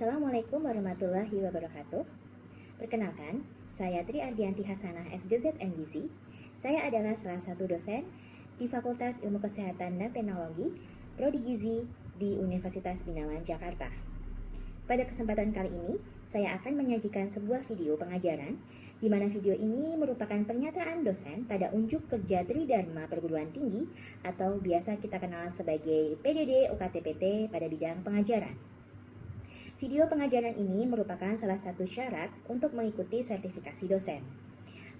Assalamualaikum warahmatullahi wabarakatuh. Perkenalkan, saya Tri Ardianti Hasanah SGZ MGizi. Saya adalah salah satu dosen di Fakultas Ilmu Kesehatan dan Teknologi Prodi Gizi di Universitas Binawan, Jakarta. Pada kesempatan kali ini, saya akan menyajikan sebuah video pengajaran di mana video ini merupakan pernyataan dosen pada unjuk kerja Tridharma Perguruan Tinggi atau biasa kita kenal sebagai PDD UKT-PT pada bidang pengajaran. Video pengajaran ini merupakan salah satu syarat untuk mengikuti sertifikasi dosen.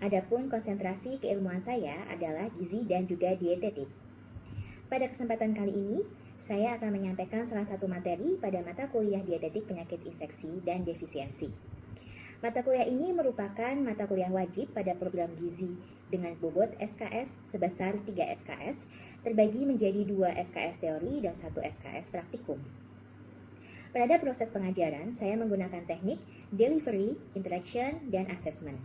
Adapun konsentrasi keilmuan saya adalah gizi dan juga dietetik. Pada kesempatan kali ini, saya akan menyampaikan salah satu materi pada mata kuliah dietetik penyakit infeksi dan defisiensi. Mata kuliah ini merupakan mata kuliah wajib pada program gizi dengan bobot SKS sebesar 3 SKS, terbagi menjadi 2 SKS teori dan 1 SKS praktikum. Pada proses pengajaran, saya menggunakan teknik delivery, interaction, dan assessment.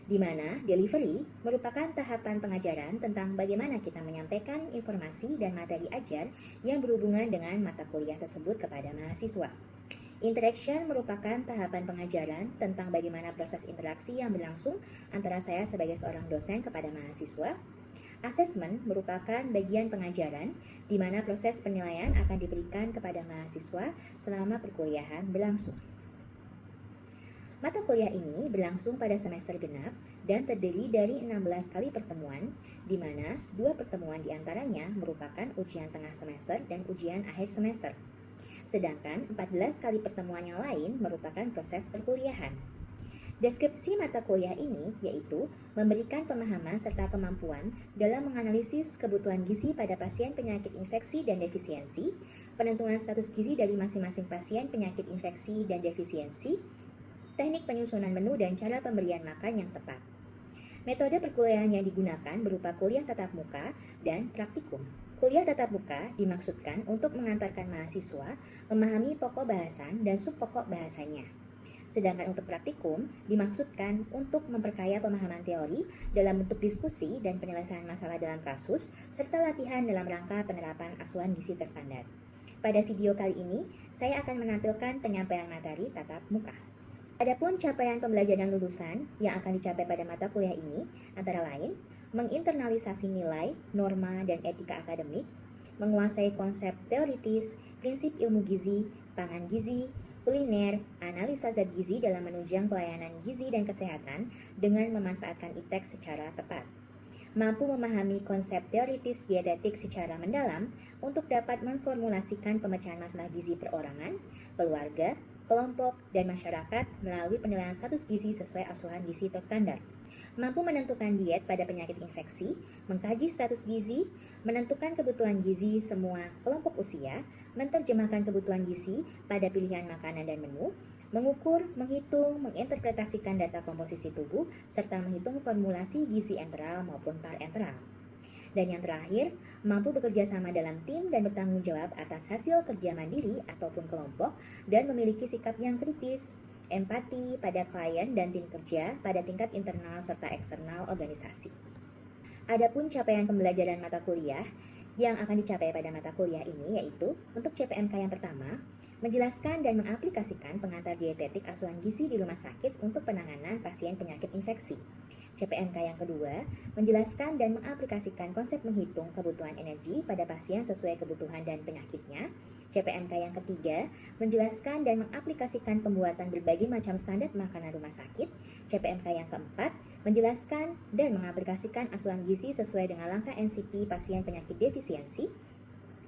Di mana delivery merupakan tahapan pengajaran tentang bagaimana kita menyampaikan informasi dan materi ajar yang berhubungan dengan mata kuliah tersebut kepada mahasiswa. Interaction merupakan tahapan pengajaran tentang bagaimana proses interaksi yang berlangsung antara saya sebagai seorang dosen kepada mahasiswa. Assessment merupakan bagian pengajaran di mana proses penilaian akan diberikan kepada mahasiswa selama perkuliahan berlangsung. Mata kuliah ini berlangsung pada semester genap dan terdiri dari 16 kali pertemuan, di mana 2 pertemuan diantaranya merupakan ujian tengah semester dan ujian akhir semester. Sedangkan 14 kali pertemuan yang lain merupakan proses perkuliahan. Deskripsi mata kuliah ini yaitu memberikan pemahaman serta kemampuan dalam menganalisis kebutuhan gizi pada pasien penyakit infeksi dan defisiensi, penentuan status gizi dari masing-masing pasien penyakit infeksi dan defisiensi, teknik penyusunan menu dan cara pemberian makan yang tepat. Metode perkuliahan yang digunakan berupa kuliah tatap muka dan praktikum. Kuliah tatap muka dimaksudkan untuk mengantarkan mahasiswa memahami pokok bahasan dan subpokok bahasanya. Sedangkan untuk praktikum dimaksudkan untuk memperkaya pemahaman teori dalam bentuk diskusi dan penyelesaian masalah dalam kasus, serta latihan dalam rangka penerapan asuhan gizi terstandar. Pada video kali ini, saya akan menampilkan penyampaian materi tatap muka. Adapun capaian pembelajaran lulusan yang akan dicapai pada mata kuliah ini antara lain menginternalisasi nilai, norma, dan etika akademik, menguasai konsep teoritis, prinsip ilmu gizi, pangan gizi, kuliner, analisa zat gizi dalam menunjang pelayanan gizi dan kesehatan dengan memanfaatkan IPTEK secara tepat. Mampu memahami konsep teoritis dietetik secara mendalam untuk dapat memformulasikan pemecahan masalah gizi perorangan, keluarga, kelompok, dan masyarakat melalui penilaian status gizi sesuai asuhan gizi terstandar. Mampu menentukan diet pada penyakit infeksi, mengkaji status gizi, menentukan kebutuhan gizi semua kelompok usia, menerjemahkan kebutuhan gizi pada pilihan makanan dan menu, mengukur, menghitung, menginterpretasikan data komposisi tubuh, serta menghitung formulasi gizi enteral maupun parenteral. Dan yang terakhir, mampu bekerja sama dalam tim dan bertanggung jawab atas hasil kerja mandiri ataupun kelompok dan memiliki sikap yang kritis, empati pada klien dan tim kerja pada tingkat internal serta eksternal organisasi. Adapun capaian pembelajaran mata kuliah yang akan dicapai pada mata kuliah ini yaitu untuk CPMK yang pertama, menjelaskan dan mengaplikasikan pengantar dietetik asuhan gizi di rumah sakit untuk penanganan pasien penyakit infeksi. CPMK yang kedua, menjelaskan dan mengaplikasikan konsep menghitung kebutuhan energi pada pasien sesuai kebutuhan dan penyakitnya. CPMK yang ketiga, menjelaskan dan mengaplikasikan pembuatan berbagai macam standar makanan rumah sakit. CPMK yang keempat, menjelaskan dan mengaplikasikan asuhan gizi sesuai dengan langkah NCP pasien penyakit defisiensi.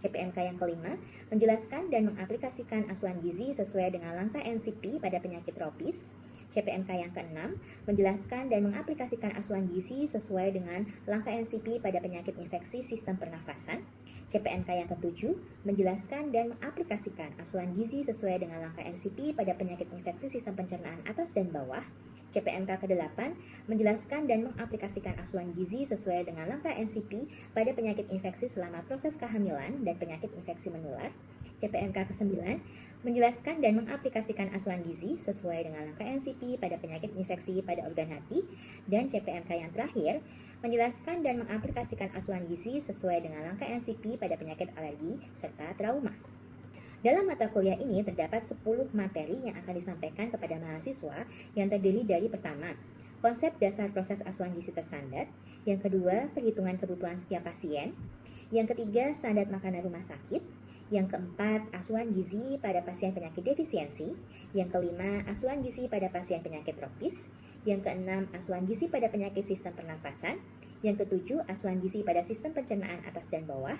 CPMK yang kelima, menjelaskan dan mengaplikasikan asuhan gizi sesuai dengan langkah NCP pada penyakit tropis. CPMK yang keenam, menjelaskan dan mengaplikasikan asuhan gizi sesuai dengan langkah NCP pada penyakit infeksi sistem pernafasan. CPMK yang ketujuh, menjelaskan dan mengaplikasikan asuhan gizi sesuai dengan langkah NCP pada penyakit infeksi sistem pencernaan atas dan bawah. CPMK ke-8, menjelaskan dan mengaplikasikan asuhan gizi sesuai dengan langkah NCP pada penyakit infeksi selama proses kehamilan dan penyakit infeksi menular. CPMK ke-9, menjelaskan dan mengaplikasikan asuhan gizi sesuai dengan langkah NCP pada penyakit infeksi pada organ hati. Dan CPMK yang terakhir, menjelaskan dan mengaplikasikan asuhan gizi sesuai dengan langkah NCP pada penyakit alergi serta trauma. Dalam mata kuliah ini terdapat 10 materi yang akan disampaikan kepada mahasiswa yang terdiri dari pertama, konsep dasar proses asuhan gizi terstandar, yang kedua, perhitungan kebutuhan setiap pasien, yang ketiga, standar makanan rumah sakit, yang keempat, asuhan gizi pada pasien penyakit defisiensi, yang kelima, asuhan gizi pada pasien penyakit tropis, yang keenam, asuhan gizi pada penyakit sistem pernafasan, yang ketujuh, asuhan gizi pada sistem pencernaan atas dan bawah,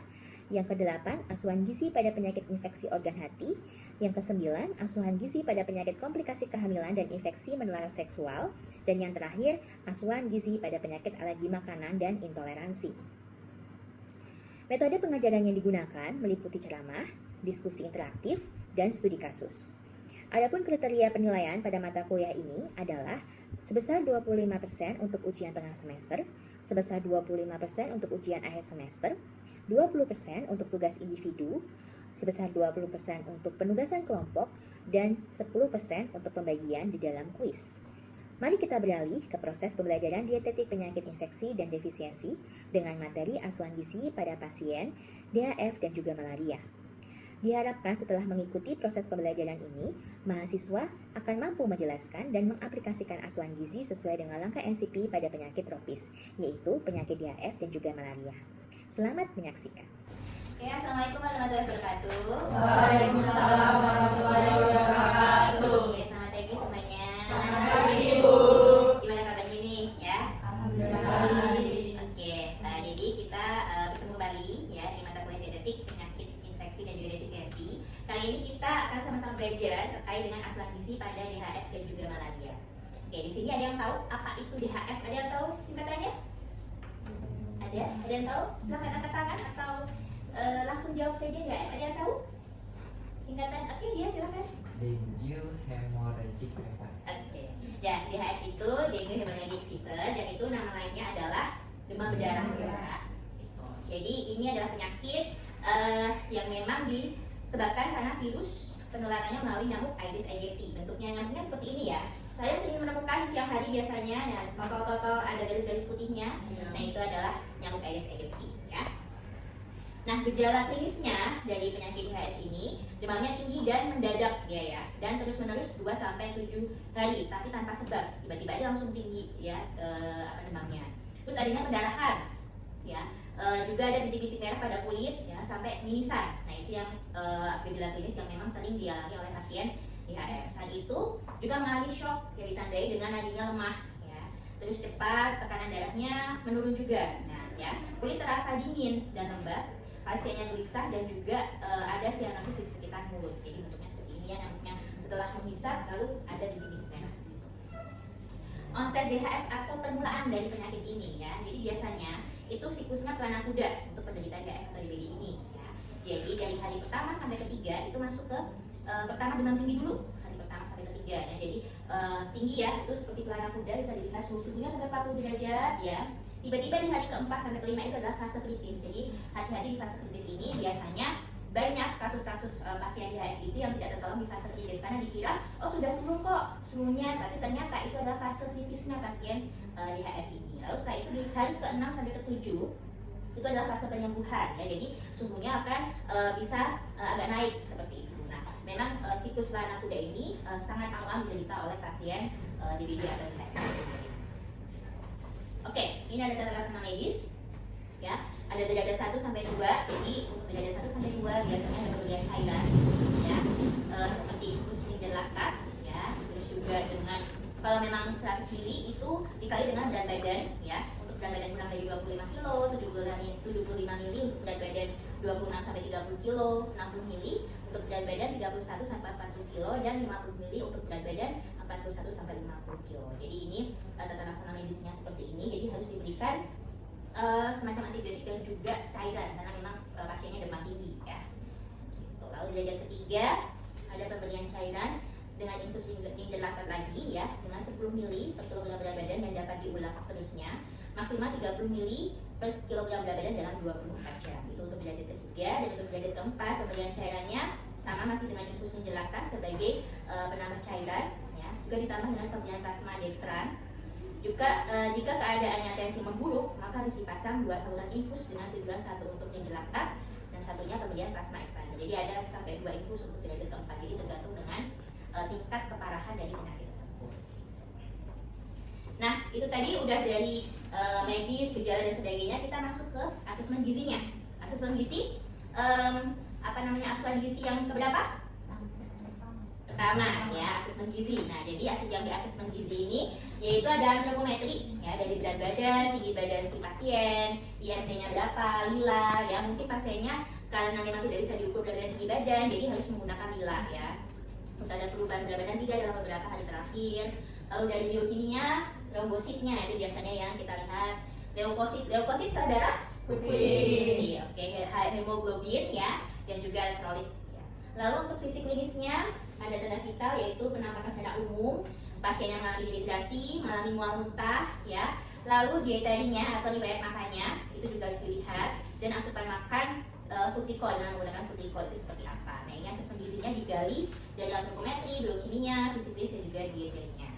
yang kedelapan, asuhan gizi pada penyakit infeksi organ hati. Yang kesembilan, asuhan gizi pada penyakit komplikasi kehamilan dan infeksi menular seksual. Dan yang terakhir, asuhan gizi pada penyakit alergi makanan dan intoleransi. Metode pengajaran yang digunakan meliputi ceramah, diskusi interaktif, dan studi kasus. Adapun kriteria penilaian pada mata kuliah ini adalah sebesar 25% untuk ujian tengah semester, sebesar 25% untuk ujian akhir semester, 20% untuk tugas individu, sebesar 20% untuk penugasan kelompok, dan 10% untuk pembagian di dalam kuis. Mari kita beralih ke proses pembelajaran dietetik penyakit infeksi dan defisiensi dengan materi asuhan gizi pada pasien DHF dan juga malaria. Diharapkan setelah mengikuti proses pembelajaran ini, mahasiswa akan mampu menjelaskan dan mengaplikasikan asuhan gizi sesuai dengan langkah NCP pada penyakit tropis, yaitu penyakit DHF dan juga malaria. Selamat menyaksikan. Oke, assalamualaikum warahmatullahi wabarakatuh. Waalaikumsalam warahmatullahi wabarakatuh. Oke, selamat pagi semuanya. Selamat pagi, Ibu. Gimana kabarnya nih, ya? Alhamdulillah baik. Oke, jadi kita ketemu kembali ya di mata kuliah dietetik penyakit infeksi dan juga defisiensi. Kali ini kita akan sama-sama belajar terkait dengan asuhan gizi pada DHF dan juga malaria. Oke, di sini ada yang tahu apa itu DHF? Ada yang tahu singkatannya? Ada yang tahu? Silahkan angkat tangan atau langsung jawab saja ya. Ada yang tahu? Singkatan, oke dia silahkan. Dengue hemorrhagic fever. Oke, ya DHF itu dengue hemorrhagic fever dan itu nama lainnya adalah demam berdarah merah. Gitu. Jadi ini adalah penyakit yang memang disebabkan karena virus penularannya melalui nyamuk Aedes aegypti. Bentuknya nyamuknya seperti ini ya. Saya sering menemukan di siang hari biasanya, nah totol-totol ada garis-garis putihnya. Nah itu adalah nyamuk Aedes aegypti ya. Nah gejala klinisnya dari penyakit DHF ini demamnya tinggi dan mendadak ya, dan terus-menerus 2-7 hari tapi tanpa sebab, tiba-tiba aja langsung tinggi ya demamnya. Terus adanya pendarahan ya, juga ada titik-titik merah pada kulit ya sampai mimisan. Nah itu yang gejala klinis yang memang sering dialami oleh pasien DHF. Saat itu juga mengalami shock yang ditandai dengan nadinya lemah ya. Terus cepat, tekanan darahnya menurun juga. Nah ya, kulit terasa dingin dan lembab, pasiennya gelisah dan juga ada sianosis di sekitar mulut. Jadi bentuknya seperti ini ya, nyamuknya setelah menghisap lalu ada titik-titik merah di situ. Onset DHF atau permulaan dari penyakit ini ya. Jadi biasanya itu siklusnya kelana kuda untuk penderita DHF atau DBD ini ya. Jadi dari hari pertama sampai ketiga itu masuk ke pertama demam tinggi dulu, hari pertama sampai ketiga ya. Jadi tinggi ya, itu seperti kelana kuda, bisa dilihat suhu tubuhnya sampai 40 derajat ya. Tiba-tiba di hari keempat sampai kelima itu adalah fase kritis. Jadi hati-hati di fase kritis ini biasanya banyak kasus-kasus pasien DHF itu yang tidak tertolong di fase kritis karena dikira oh sudah turun kok suhunya, tapi ternyata itu adalah fase kritisnya pasien DHF ini. Lalu setelah itu di hari ke-6 sampai ke-7 itu adalah fase penyembuhan ya. Jadi suhunya akan bisa agak naik seperti itu. Memang siklus kelana kuda ini sangat awam diderita oleh pasien DBD atau DHF. Oke, ini ada tata laksana medis ya. Ada derajat 1 sampai 2. Jadi untuk derajat 1 sampai 2 biasanya ada pemberian cairan ya. Seperti infus dan laktat ya. Terus juga dengan kalau memang 100 ml itu dikali dengan berat badan ya. Untuk berat badan kurang dari 25 kg, 75 ml untuk berat badan 26 sampai 30 kg, 60 ml untuk berat badan 31 sampai 40 kg, dan 50 ml untuk berat badan 41 sampai 50 kg. Jadi ini tata laksana medisnya seperti ini. Jadi harus diberikan semacam antibiotik dan juga cairan karena memang pasiennya demam tinggi ya. Gitu. Lalu derajat ketiga ada pemberian cairan dengan infus ninja laktat lagi ya, dengan 10 ml per kilogram berat badan dan dapat diulang seterusnya maksimal 30 ml per kilogram berat badan dalam 24 jam. Itu untuk derajat ketiga. Dan untuk derajat keempat pemberian cairannya sama masih dengan infus ninja laktat sebagai penambah cairan ya, juga ditambah dengan pemberian plasma dextran. Juga jika keadaannya tensi memburuk maka harus dipasang 2 saluran infus dengan tujuan 1 untuk ninja laktat dan satunya kemudian plasma expander. Jadi ada sampai 2 infus untuk derajat keempat. Jadi tergantung dengan tingkat keparahan dari penyakit tersebut. Nah, itu tadi udah dari medis, gejala dan sebagainya. Kita masuk ke asesmen gizinya. Asesmen gizi, asupan gizi yang keberapa? Pertama, ya, asesmen gizi. Nah, jadi yang di asesmen gizi ini yaitu ada antropometri, ya, dari berat badan, tinggi badan si pasien, IMT-nya berapa, lila, ya, mungkin pasiennya karena memang tidak bisa diukur dari tinggi badan, jadi harus menggunakan lila, ya. Terus ada perubahan berat badan tidak dalam beberapa hari terakhir. Lalu dari biokimia, trombositnya itu biasanya yang kita lihat. Leukosit sel darah putih, oke, hemoglobin, ya, dan juga elektrolit. Ya. Lalu untuk fisik klinisnya ada tanda vital yaitu penampakan secara umum, pasien yang mengalami dehidrasi, mengalami mual muntah, ya. Lalu dietarinya atau riwayat makannya itu juga harus dilihat, dan asupan makan food recall dengan menggunakan food recall itu seperti apa. Nah, ini asesmen gizinya digali dari antropometri, biokimia, fisik klinis dan juga dietarinya.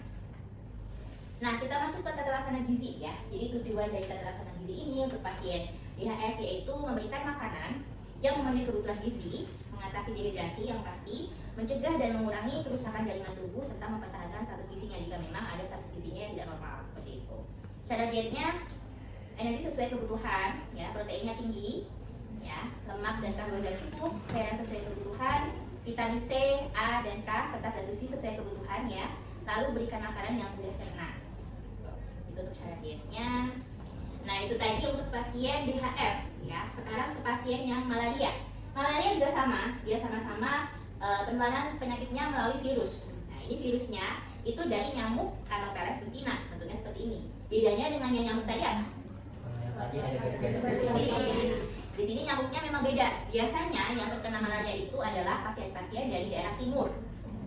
Nah, kita masuk ke tata laksana gizi, ya. Jadi tujuan dari tata laksana gizi ini untuk pasien DHF yaitu memberikan makanan yang memenuhi kebutuhan gizi, mengatasi dehidrasi yang pasti, mencegah dan mengurangi kerusakan jaringan tubuh serta mempertahankan status gizinya jika memang ada status gizinya yang tidak normal seperti itu. Cara dietnya energi sesuai kebutuhan, ya, proteinnya tinggi, ya, lemak dan karbohidrat cukup, cairan sesuai kebutuhan, vitamin C, A dan K serta zat besi sesuai kebutuhan, ya. Lalu berikan makanan yang mudah cerna. Itu untuk cara dietnya. Nah, itu tadi untuk pasien DHF, ya. Sekarang ke pasien yang malaria. Malaria juga sama, dia sama-sama penularan penyakitnya melalui virus. Nah, ini virusnya itu dari nyamuk Anopheles butina, bentuknya seperti ini. Bedanya dengan yang nyamuk tadi apa? Yang tadi ada garis-garis. Di sini nyamuknya memang beda. Biasanya yang terkena malaria itu adalah pasien-pasien dari daerah timur.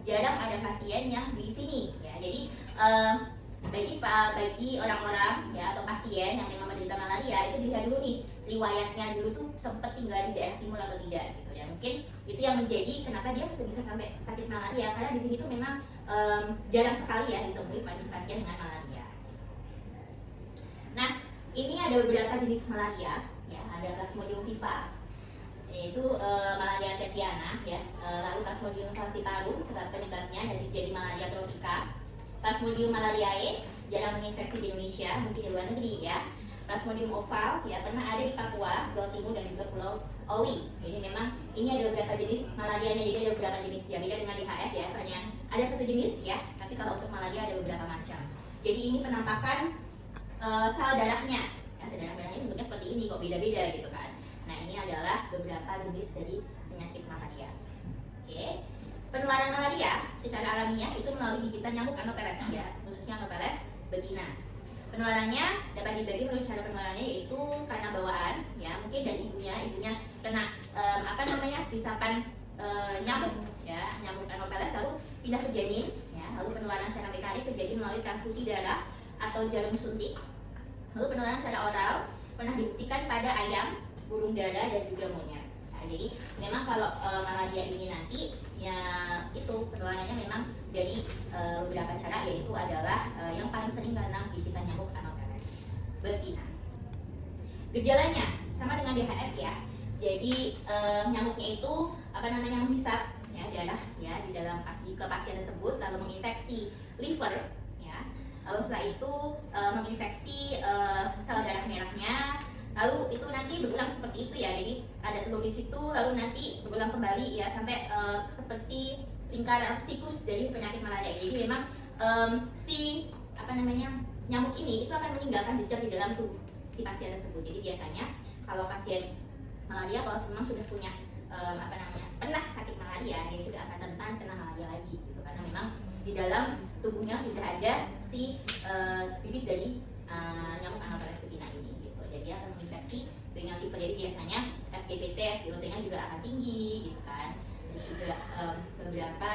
Jarang ada pasien yang di sini, ya. Jadi bagi orang-orang, ya, atau pasien yang memang menderita malaria itu dilihat dulu nih riwayatnya dulu tuh sempat tinggal di daerah timur atau tidak, gitu ya. Mungkin itu yang menjadi kenapa dia bisa sampai sakit malaria, karena di sini tuh memang jarang sekali ya ditemui pasien dengan malaria. Nah, ini ada beberapa jenis malaria, ya. Ada Plasmodium vivax, yaitu malaria tettiana, ya. Lalu Plasmodium falciparum sebab penyebabnya jadi malaria tropika. Plasmodium malariae jarang menginfeksi di Indonesia, mungkin di luar negeri, ya. Plasmodium oval, ya, pernah ada di Papua, Pulau Timur dan juga Pulau Owi. Jadi memang ini ada beberapa jenis malarianya, jadi ada beberapa jenis, ya. Beda dengan DHF, ya, hanya ada satu jenis, ya. Tapi kalau untuk malaria ada beberapa macam. Jadi ini penampakan sel darahnya, ya, sel darahnya bentuknya seperti ini, kok beda-beda gitu kan. Nah, ini adalah beberapa jenis dari penyakit malaria. Oke. Penularan malaria secara alamiah itu melalui gigitan nyamuk Anopheles, ya, khususnya Anopheles betina. Penularannya dapat dibagi menurut cara penularannya yaitu karena bawaan, ya, mungkin dari ibunya kena hisapan nyamuk, ya, nyamuk Anopheles lalu pindah ke janin, ya. Lalu penularan secara mekanik terjadi melalui transfusi darah atau jarum suntik. Lalu penularan secara oral pernah dibuktikan pada ayam, burung dara dan juga monyet. Nah, jadi memang kalau malaria ini nanti, ya, itu penularannya memang dari beberapa cara, yaitu adalah yang paling sering karena gigitan nyamuk Anopheles betina. Gejalanya sama dengan DHF, ya. Jadi nyamuknya itu menghisap, ya, darah, ya, di dalam ke pasien tersebut lalu menginfeksi liver, ya. Lalu setelah itu menginfeksi sel darah merahnya. Lalu itu nanti berulang seperti itu, ya. Jadi ada telur di situ, lalu nanti berulang kembali, ya, sampai seperti lingkaran siklus dari penyakit malaria. Jadi memang nyamuk ini itu akan meninggalkan jejak di dalam tubuh si pasien tersebut. Jadi biasanya kalau pasien malaria kalau memang sudah punya pernah sakit malaria, dia juga akan rentan kena malaria lagi, gitu. Karena memang di dalam tubuhnya sudah ada si bibit dari nyamuk Anopheles butina ini, gitu. Jadi dia akan menginfeksi dengan liver. Jadi biasanya SGPT, SGOT-nya juga akan tinggi, gitu kan. Terus juga beberapa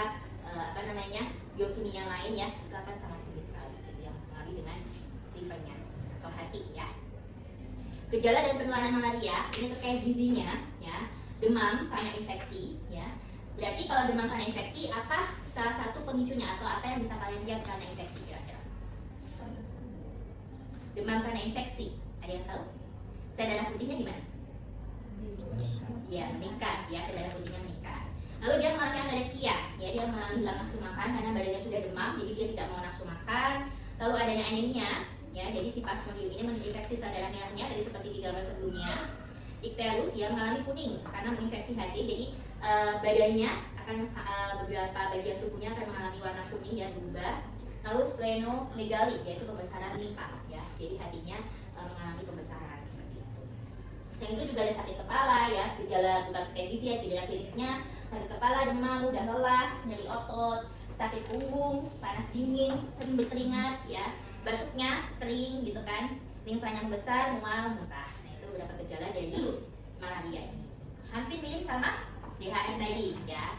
biokimia lain, ya, itu akan sangat tinggi sekali, gitu, yang mempengaruhi dengan livernya atau hati, ya. Gejala dan penularan malaria ini terkait gizinya, ya. Demam karena infeksi, ya. Berarti kalau demam karena infeksi, apa salah satu pemicunya atau apa yang bisa kalian lihat karena infeksi kira-kira? Demam karena infeksi, ada yang tahu? Sel darah putihnya di mana? Ya, meningkat ya, kadar proteinnya meningkat. Lalu dia mengalami anoreksia, ya dia mengalami hilang nafsu makan karena badannya sudah demam, jadi dia tidak mau nafsu makan. Lalu adanya anemia, ya jadi si Plasmodium ini menginfeksi sel darah merahnya tadi seperti di gambar sebelumnya. Icterus ya mengalami kuning karena menginfeksi hati, jadi badannya akan beberapa bagian tubuhnya akan mengalami warna kuning dan berubah. Lalu splenomegaly yaitu pembesaran limpa, ya jadi hatinya mengalami pembesaran seperti itu. Selain itu juga ada sakit kepala, ya gejala bukan klinis ya, gejala klinisnya sakit kepala, demam, mudah lelah, nyeri otot, sakit punggung, panas dingin, sering berkeringat, ya batuknya kering gitu kan, limfanya besar, mual, muntah. Nah itu beberapa gejala dari malaria ini. Hampir mirip sama DHF tadi, ya.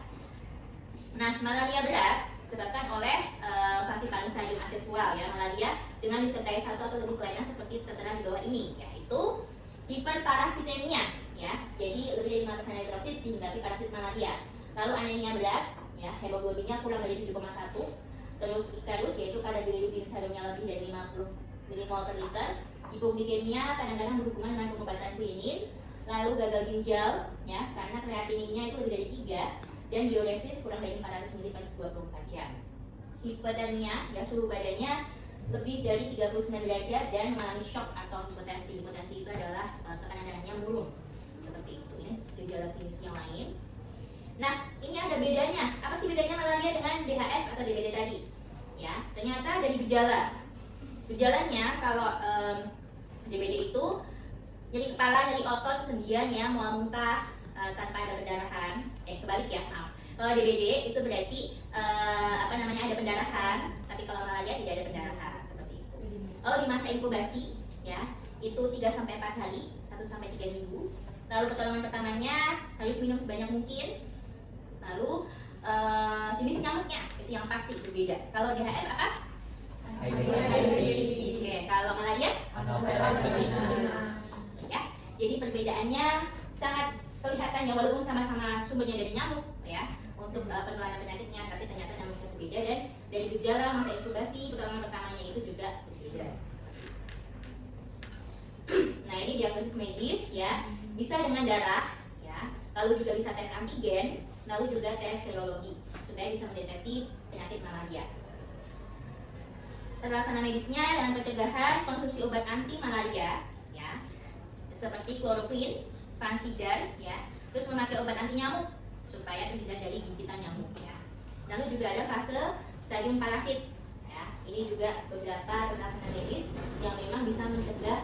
Nah malaria berat disebabkan oleh fase paru-stadium aseksual, ya malaria dengan disertai satu atau lebih kelainan seperti tertera di bawah ini, yaitu hiperparasitemia, ya jadi lebih dari 5% eritrosit dihinggapi parasit malaria. Lalu anemia berat, ya hemoglobinnya kurang dari 7,1. Terus icterus yaitu kadar bilirubin serumnya lebih dari 50 milimol per liter. Hipoglikemia kadang-kadang berhubungan dengan pengobatan quinine. Lalu gagal ginjal, ya karena kreatininnya itu lebih dari 3. Dan diuresis kurang dari 400 ml per 24 jam. Hipotermia, ya suhu badannya lebih dari 39 derajat dan mengalami shock atau hipotensi. Hipotensi itu adalah tekanan darahnya menurun. Seperti itu ya, gejala klinis yang lain. Nah, ini ada bedanya. Apa sih bedanya malaria dengan DHF atau DBD tadi? Ya, ternyata dari gejala. Gejalanya kalau DBD itu nyeri kepala, nyeri otot, kesendian ya, mual muntah tanpa ada pendarahan. Kebalik ya, maaf. Kalau DBD itu berarti ada pendarahan, tapi kalau malaria tidak ada pendarahan seperti itu. Lalu di masa inkubasi ya, itu 3 sampai 4 hari, 1 sampai 3 minggu. Lalu pertolongan pertamanya harus minum sebanyak mungkin. Lalu jenis nyamuknya itu yang pasti berbeda. Kalau DHF apa? Oke, kalau malaria? Ya, jadi perbedaannya sangat kelihatan ya, walaupun sama-sama sumbernya dari nyamuk ya untuk penularan penyakitnya, tapi ternyata nyamuknya berbeda dan dari gejala masa inkubasi pertolongan pertamanya itu juga berbeda. Nah ini diagnosis medis ya, bisa dengan darah ya, lalu juga bisa tes antigen, lalu juga tes serologi supaya bisa mendeteksi penyakit malaria. Tata laksana medisnya dalam pencegahan konsumsi obat anti malaria ya, seperti kloroquine, fansidar ya, terus memakai obat anti nyamuk supaya terhindar dari gigitan nyamuk ya. Lalu juga ada fase stadium parasit ya, ini juga beberapa tata laksana medis yang memang bisa mencegah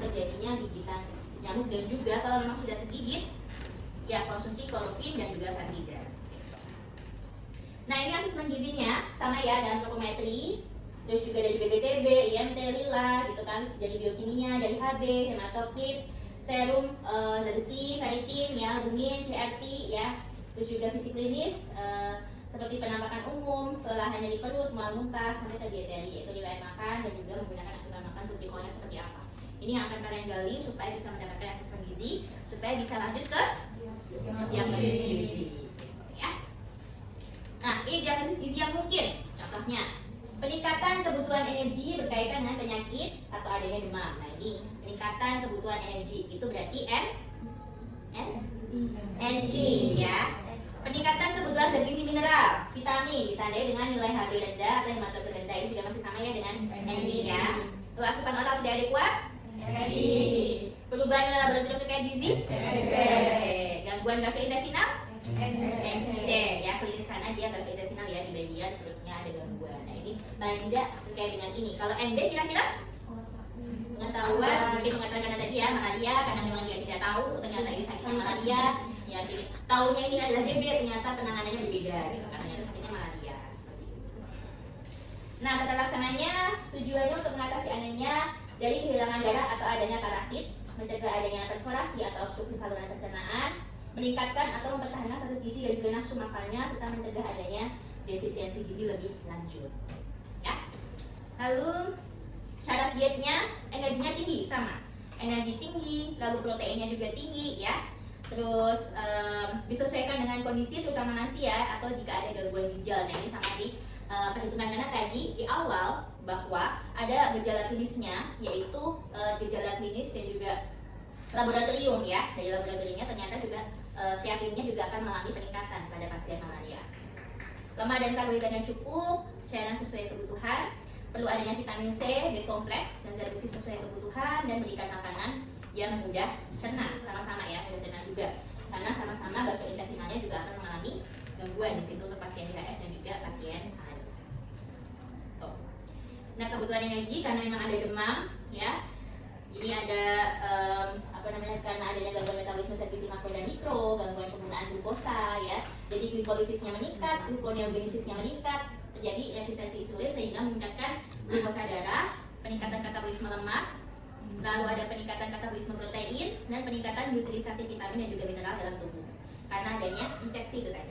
terjadinya gigitan nyamuk, dan juga kalau memang sudah tergigit ya konsumsi kloroquine dan juga fansidar. Nah ini asesmen gizinya sama ya, ada antropometri, terus juga dari BPTB, IMT, Lila gitu kan, terus dari biokimia, dari HB, hematokrit, serum, zat besi, ferritin, ya, albumin, CRP, ya, terus juga fisik klinis seperti penampakan umum, kelelahan nyeri perut, mual muntah, sampai ke dieteri, yaitu riwayat makan dan juga menggunakan asupan makan untuk dikornya seperti apa. Ini yang akan kalian gali supaya bisa mendapatkan asesmen gizi, supaya bisa lanjut ke diagnosis gizi. Ya. Nah, ini diagnosis gizi yang mungkin, contohnya peningkatan kebutuhan energi berkaitan dengan penyakit atau adanya demam. Nah ini peningkatan kebutuhan energi itu berarti NI ya. Peningkatan kebutuhan zat gizi mineral, vitamin ditandai dengan nilai Hb rendah atau hematokrit rendah, ini juga masih sama ya dengan NI ya. Lalu asupan oral tidak adekuat, NI. Perubahan nilai laboratorium terkait gizi, gangguan gastrointestinal, NC ya, klinis karena dia gastrointestinal ya, di bagian perutnya ada gangguan. Nah ini paling tidak terkait dengan ini. Kalau ND kira-kira pengetahuan, mungkin mengatakan tadi ya malaria karena memang dia tidak tahu ternyata ini sakitnya malaria ya, jadi tahunya ini adalah DB, ternyata penanganannya berbeda gitu karena ternyata sakitnya malaria seperti itu. Nah tata laksananya tujuannya untuk mengatasi anemia dari kehilangan darah atau adanya parasit, mencegah adanya perforasi atau obstruksi saluran pencernaan, meningkatkan atau mempertahankan status gizi dan juga nafsu makannya, serta mencegah adanya defisiensi gizi lebih lanjut. Ya. Lalu syarat dietnya, energinya tinggi sama, energi tinggi, lalu proteinnya juga tinggi ya. Terus disesuaikan dengan kondisi terutama lansia atau jika ada gangguan ginjal. Nah ini sama di perhitungan karena tadi di awal bahwa ada gejala klinisnya, yaitu gejala klinis dan juga laboratorium ya. Dari laboratoriumnya ternyata juga kreatinnya juga akan mengalami peningkatan pada pasien malaria. Lemak dan karbohidrat yang cukup, cairan sesuai kebutuhan, perlu adanya vitamin C, B kompleks, dan zat besi sesuai kebutuhan, dan berikan makanan yang mudah dicerna, sama-sama ya, mudah dicerna juga. Karena sama-sama gastrointestinalnya juga akan mengalami gangguan di situ untuk pasien DHF dan juga pasien malaria. Nah, kebutuhan energi karena memang ada demam ya. Ini ada karena adanya gangguan metabolisme zat gizi makro dan mikro, gangguan penggunaan glukosa ya. Jadi glikolitisnya meningkat, gluconeogenesisnya meningkat, terjadi resistensi insulin sehingga meningkatkan glukosa darah, peningkatan katabolisme lemak, lalu ada peningkatan katabolisme protein dan peningkatan utilisasi vitamin dan juga mineral dalam tubuh karena adanya infeksi itu tadi.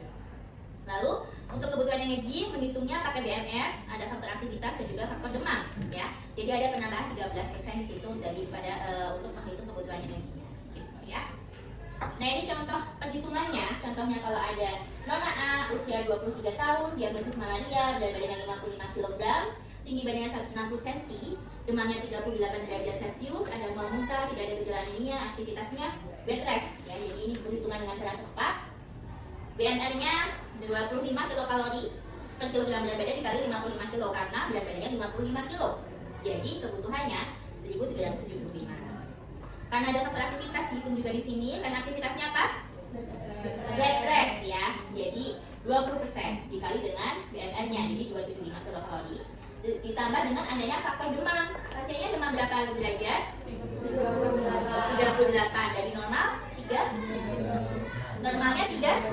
Lalu untuk kebutuhan energi menghitungnya pakai BMR, ada faktor aktivitas dan juga faktor demam ya. Jadi ada penambahan 13% di situ daripada untuk menghitung kebutuhan energinya gitu ya. Nah, ini contoh perhitungannya. Contohnya kalau ada Nona A usia 23 tahun, diagnosis malaria, berat badannya 55 kg, tinggi badannya 160 cm, demamnya 38 derajat Celcius, ada mual muntah, tidak ada gejala anemia, aktivitasnya bed rest ya. Jadi ini perhitungan dengan cara cepat. BMR-nya 25 kilokalori per kilogram berat badan dikali 55 kilo karena berat badannya 55 kilo. Jadi kebutuhannya 1375. Karena ada faktor aktivitas dihitung juga di sini. Karena aktivitasnya apa? Bed rest ya. Jadi 20% dikali dengan BMR-nya, jadi 275 kilokalori. Ditambah dengan adanya faktor demam. Pasiennya demam berapa derajat? 38. Dari normal 3. Normalnya 3.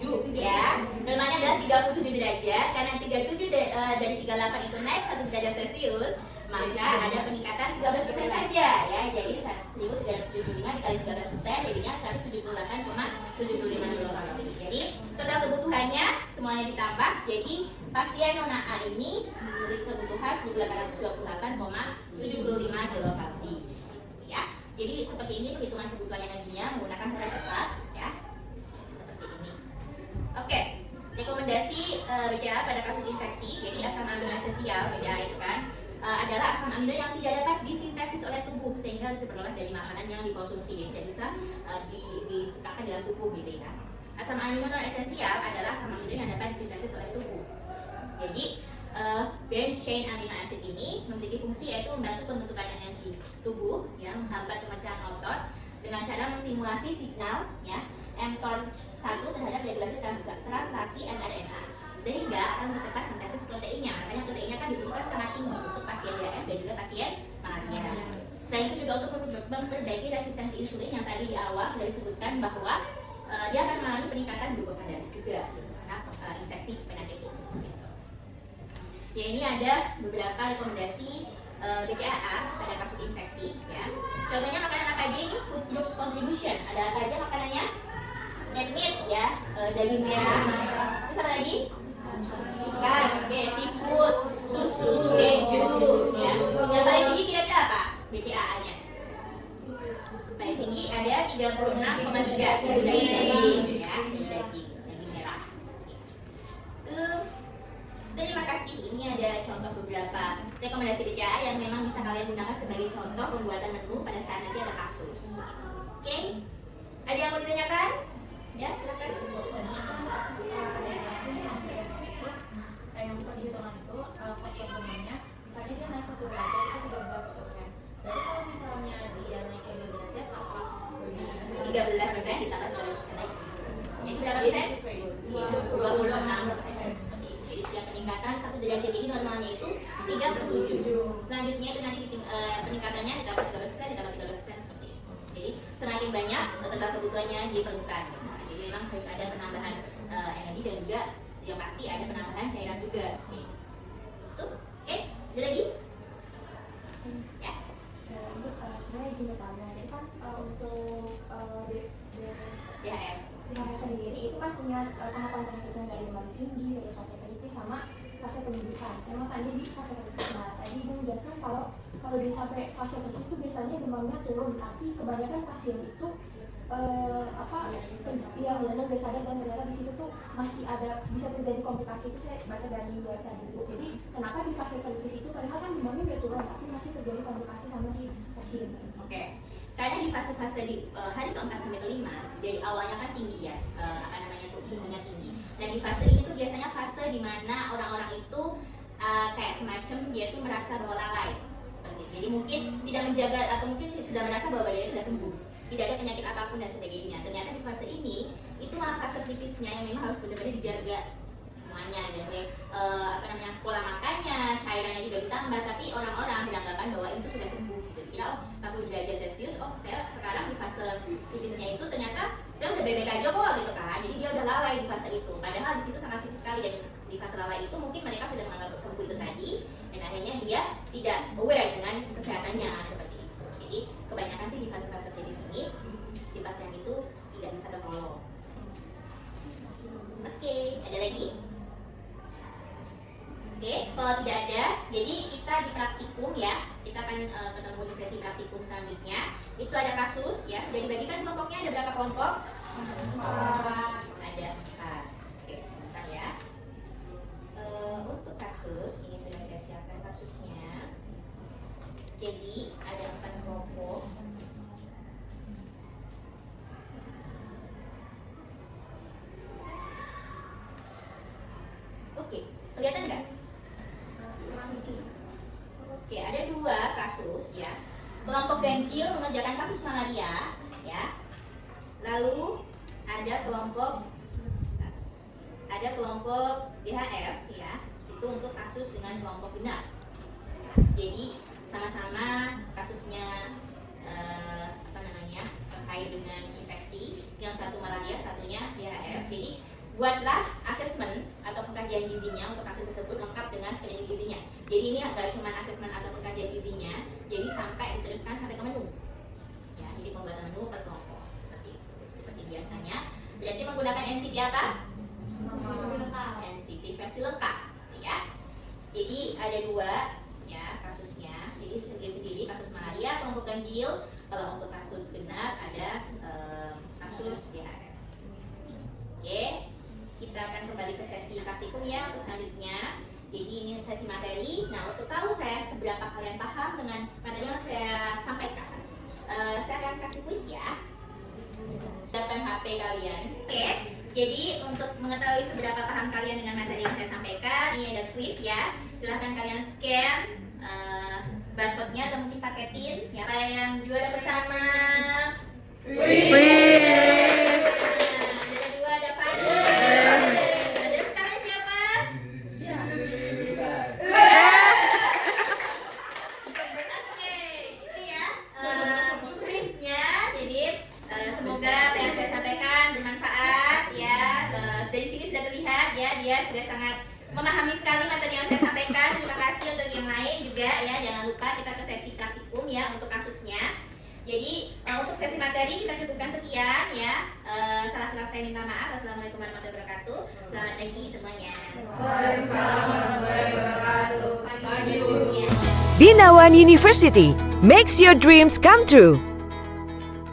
7 ya. Normalnya adalah 37 derajat. Karena 37 dari 38 itu naik 1 derajat Celcius, maka ada peningkatan 13% saja ya. Jadi 1375 dikali 13% jadinya 178,75 kilokalori. Jadi total kebutuhannya semuanya ditambah. Jadi pasien Nona A ini memiliki kebutuhan 1828,75 kilokalori ya. Jadi seperti ini perhitungan kebutuhan energinya menggunakan cara cepat ya. Seperti ini. Oke, rekomendasi BCA pada kasus infeksi. Jadi asam amino esensial BCA itu kan adalah asam amino yang tidak dapat disintesis oleh tubuh sehingga harus diperoleh dari makanan yang dikonsumsi. Jadi tidak bisa diciptakan dalam tubuh gitu ya. Asam amino non esensial adalah asam amino yang dapat disintesis oleh tubuh. Jadi branched chain amino acid ini memiliki fungsi yaitu membantu pembentukan energi tubuh yang menghambat pemecahan otot dengan cara menstimulasi signal ya mTORC1 terhadap regulasi translasi mRNA sehingga akan mempercepat sintesis proteinnya. Makanya proteinnya kan dibutuhkan sangat tinggi untuk pasien DHF dan juga pasien malaria. Selain itu juga untuk memperbaiki resistensi insulin yang tadi di awal sudah disebutkan bahwa dia akan mengalami peningkatan glukosa darah juga karena infeksi penyakit itu. Ya, ini ada beberapa rekomendasi BCAA pada kasus infeksi ya. Contohnya makanan apa aja ini? Food groups contribution. Ada apa aja makanannya? Red meat ya, daging merah. Terus apa lagi? Ikan, seafood, susu, keju ya. Yang paling tinggi kira-kira apa? BCAA-nya. Paling tinggi ada 36,3 itu daging ya, daging merah. Terima kasih. Ini ada contoh beberapa rekomendasi BCA yang memang bisa kalian gunakan sebagai contoh pembuatan menu pada saat nanti ada kasus. Oke? Ada yang mau ditanyakan? Ya, silakan. Yang perhitungan itu faktor demamnya, misalnya dia naik 1 derajat itu 13%. Berarti kalau misalnya dia naiknya 2 derajat apa? 13% ditambah 13% lagi. Jadi berapa persen? 26%. Jadi setiap peningkatan 1 derajat ini normalnya itu 3/7. Selanjutnya itu nanti peningkatannya ditambah 13%, ditambah 13% seperti itu. Jadi semakin banyak total kebutuhannya diperlukan. Nah, jadi memang harus ada penambahan energi dan juga yang pasti ada penambahan cairan juga. Tuh, oke, ada lagi? Ya. Ini sebenarnya izin bertanya, jadi kan untuk DHF. DHF sendiri itu kan punya tahapan penyakitnya dari demam tinggi, terus fase kritis sama fase penyidikan. Emang tadi di fase kritis. Nah, tadi Ibu menjelaskan kalau di sampai fase kritis itu biasanya demamnya turun, tapi kebanyakan pasien itu yang benar benar sadar dan ternyata di situ tuh masih ada bisa terjadi komplikasi. Itu saya baca dari web tadi Bu. Jadi kenapa di fase kritis itu padahal kan demamnya udah turun tapi masih terjadi komplikasi sama si pasien. Oke. Karena di fase-fase di hari ke-4 sampai ke-5 dari awalnya kan tinggi ya, suhunya tinggi. Nah di fase ini tuh biasanya fase di mana orang-orang itu kayak semacam dia tuh merasa bahwa lalai seperti itu. Jadi mungkin tidak menjaga atau mungkin sudah merasa bahwa badannya sudah sembuh, tidak ada penyakit apapun dan sebagainya. Ternyata di fase ini itu malah fase kritisnya yang memang harus benar-benar dijaga semuanya. Jadi pola makannya, cairannya juga ditambah, tapi orang-orang beranggapan bahwa itu sudah sembuh. Kira 40 derajat Celcius, saya sekarang di fase kritisnya itu ternyata saya udah bebek aja kok gitu kan. Jadi dia udah lalai di fase itu. Padahal di situ sangat kritis sekali, dan di fase lalai itu mungkin mereka sudah menganggap sembuh itu tadi, dan akhirnya dia tidak aware dengan kesehatannya seperti itu. Jadi kebanyakan sih di fase-fase kritis ini si pasien itu tidak bisa tertolong. Oke, ada lagi? Oke, kalau tidak ada, jadi kita di praktikum ya, kita akan ketemu di sesi praktikum selanjutnya. Itu ada kasus ya, sudah dibagikan kelompoknya, ada berapa kelompok? Ada 4. Oke, sebentar ya. Untuk kasus, ini sudah saya siapkan kasusnya. Jadi ada 4 kelompok. Oke, kelihatan nggak? Oke, ada 2 kasus ya. Kelompok ganjil mengerjakan kasus malaria ya. Lalu ada kelompok DHF ya. Itu untuk kasus dengan kelompok genap. Jadi sama-sama kasusnya terkait dengan infeksi. Yang satu malaria, satunya DHF. Jadi buatlah asesmen atau pengkajian gizinya untuk kasus tersebut lengkap dengan screening gizinya. Jadi ini agak cuma asesmen atau pengkajian gizinya, jadi sampai diteruskan sampai ke menu. Ya, jadi pembuatan menu per kelompok seperti biasanya. Berarti menggunakan NCP apa? NCP versi lengkap, ya. Jadi ada 2 ya kasusnya. Jadi sendiri-sendiri kasus malaria, kelompok ganjil. Kalau untuk kasus genap ada kasus DHF. Oke. Kita akan kembali ke sesi praktikum ya untuk selanjutnya. Jadi ini sesi materi. Nah, untuk tahu saya seberapa kalian paham dengan materi yang saya sampaikan, saya akan kasih kuis ya. Siapkan HP kalian. Oke. Jadi untuk mengetahui seberapa paham kalian dengan materi yang saya sampaikan, ini ada kuis ya. Silahkan kalian scan barcode-nya atau mungkin pakai pin. Ya, yang juara pertama. Dia sudah sangat memahami sekali materi yang saya sampaikan. Terima kasih untuk yang lain juga ya. Jangan lupa kita ke sesi praktikum ya untuk kasusnya. Jadi untuk sesi materi kita cukupkan sekian ya. Salah-salah saya minta maaf. Wassalamualaikum warahmatullahi wabarakatuh. Selamat pagi semuanya. Waalaikumsalam warahmatullahi wabarakatuh. Pagi Bu. Binawan University makes your dreams come true.